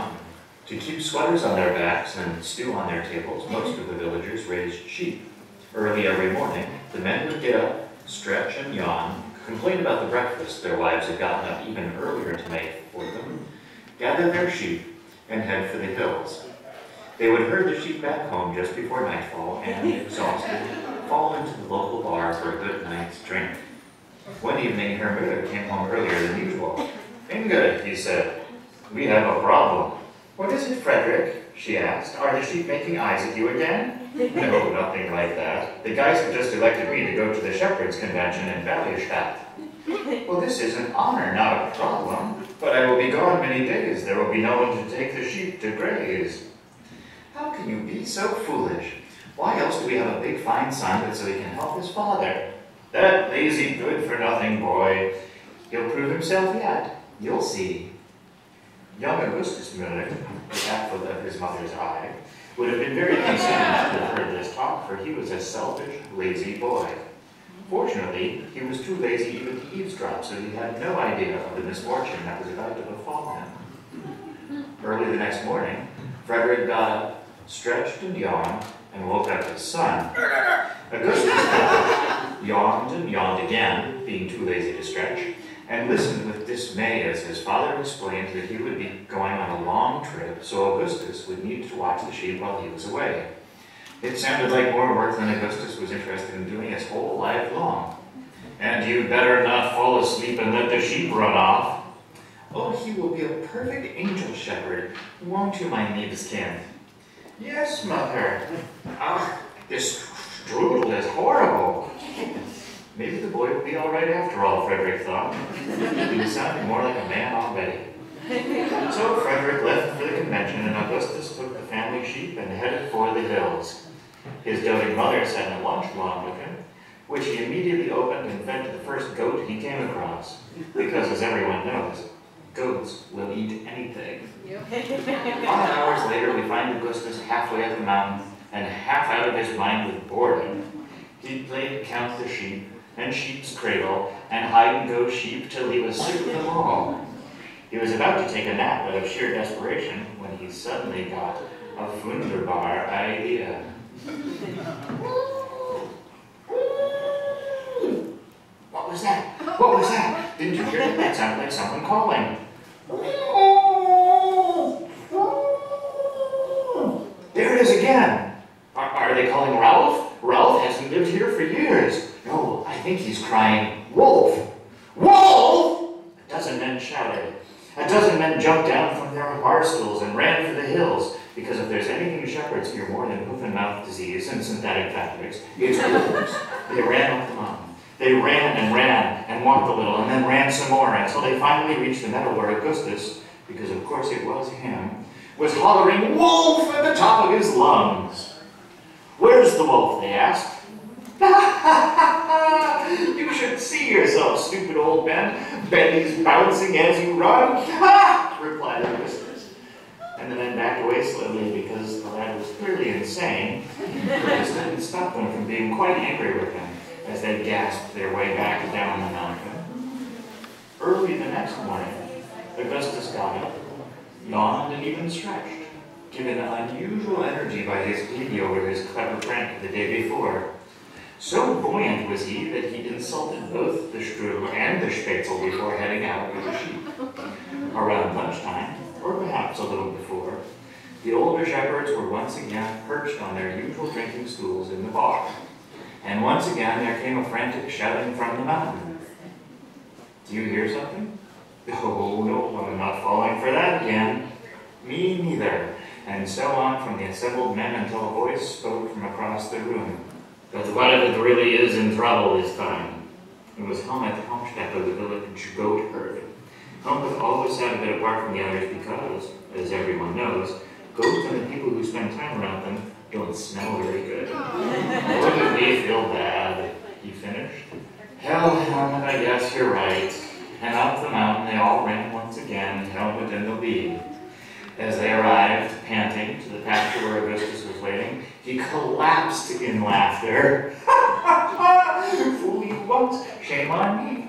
mountain. To keep sweaters on their backs and stew on their tables, most of the villagers raised sheep. Early every morning, the men would get up, stretch and yawn, complain about the breakfast their wives had gotten up even earlier to make for them, gather their sheep, and head for the hills. They would herd the sheep back home just before nightfall and, exhausted, fall into the local bar for a good night's drink. One evening, Herr Müller came home earlier than usual. "Inga," he said, "we have a problem." "What is it, Frederick?" she asked. "Are the sheep making eyes at you again?" "No, nothing like that. The guys have just elected me to go to the Shepherds' Convention in Ballierstadt." "Well, this is an honor, not a problem. But I will be gone many days. There will be no one to take the sheep to graze." "How can you be so foolish? Why else do we have a big fine son but so he can help his father?" "That lazy, good-for-nothing boy. He'll prove himself yet. You'll see." Young Augustus Müller, the apple of his mother's eye, would have been very concerned to have heard this talk, for he was a selfish, lazy boy. Fortunately, he was too lazy even to eavesdrop, so he had no idea of the misfortune that was about to befall him. Early the next morning, Frederick got up, stretched and yawned, and woke up his son. Augustus got up, yawned and yawned again, being too lazy to stretch, and listened with dismay as his father explained that he would be going on a long trip, so Augustus would need to watch the sheep while he was away. It sounded like more work than Augustus was interested in doing his whole life long. "And you'd better not fall asleep and let the sheep run off." "Oh, he will be a perfect angel shepherd, won't you, my Nebeskind?" "Yes, mother. Ah, this strudel is horrible." Maybe the boy would be all right after all, Frederick thought. He was sounding more like a man already. So Frederick left for the convention, and Augustus took the family sheep and headed for the hills. His doting mother sat in a lunch along with him, which he immediately opened and fed to the first goat he came across. Because, as everyone knows, goats will eat anything. 5 hours later, we find Augustus halfway up the mountain and half out of his mind with boredom. He played Count the Sheep and Sheep's Cradle and hide-and-go sheep till he was sick of them all. He was about to take a nap out of sheer desperation when he suddenly got a wunderbar idea. What was that? What was that? Didn't you hear that? That sounded like someone calling. There it is again. Are they calling Ralph? Ralph hasn't lived here for years. No, I think he's crying, "Wolf! Wolf!" A dozen men shouted. A dozen men jumped down from their bar stools and ran for the hills, because if there's anything shepherds fear more than hoof and mouth disease and synthetic fabrics, it's wolves. They ran up the mountain. They ran and walked a little, and then ran some more, until they finally reached the meadow where Augustus, because of course it was him, was hollering "Wolf!" at the top of his lungs. "Where's the wolf?" they asked. "You should see yourself, stupid old Ben. Benny's bouncing as you run." "Ha!" replied Augustus. And the men backed away slowly because the lad was clearly insane. But this didn't stop them from being quite angry with him as they gasped their way back down the mountain. Early the next morning, Augustus got up, yawned, and even stretched, given unusual energy by his glee over his clever prank the day before. So buoyant was he that he insulted both the strudel and the spätzle before heading out with the sheep. Around lunchtime, or perhaps a little before, the older shepherds were once again perched on their usual drinking stools in the bar. And once again there came a frantic shouting from the mountain. "Do you hear something?" "Oh, no, I'm not falling for that again." "Me neither." And so on from the assembled men until a voice spoke from across the room. "But what if it really is in trouble this time?" It was Helmut Hampstedt of the village goat herd. Helmut always sat a bit apart from the others because, as everyone knows, goats and the people who spend time around them don't smell very good. "Wouldn't we feel bad?" he finished. "Hell, Helmut, I guess you're right." And up the mountain they all ran once again, Helmut in the lead. As they arrived, panting, to the pasture where Augustus was waiting, he collapsed in laughter. "Fool you once, shame on me."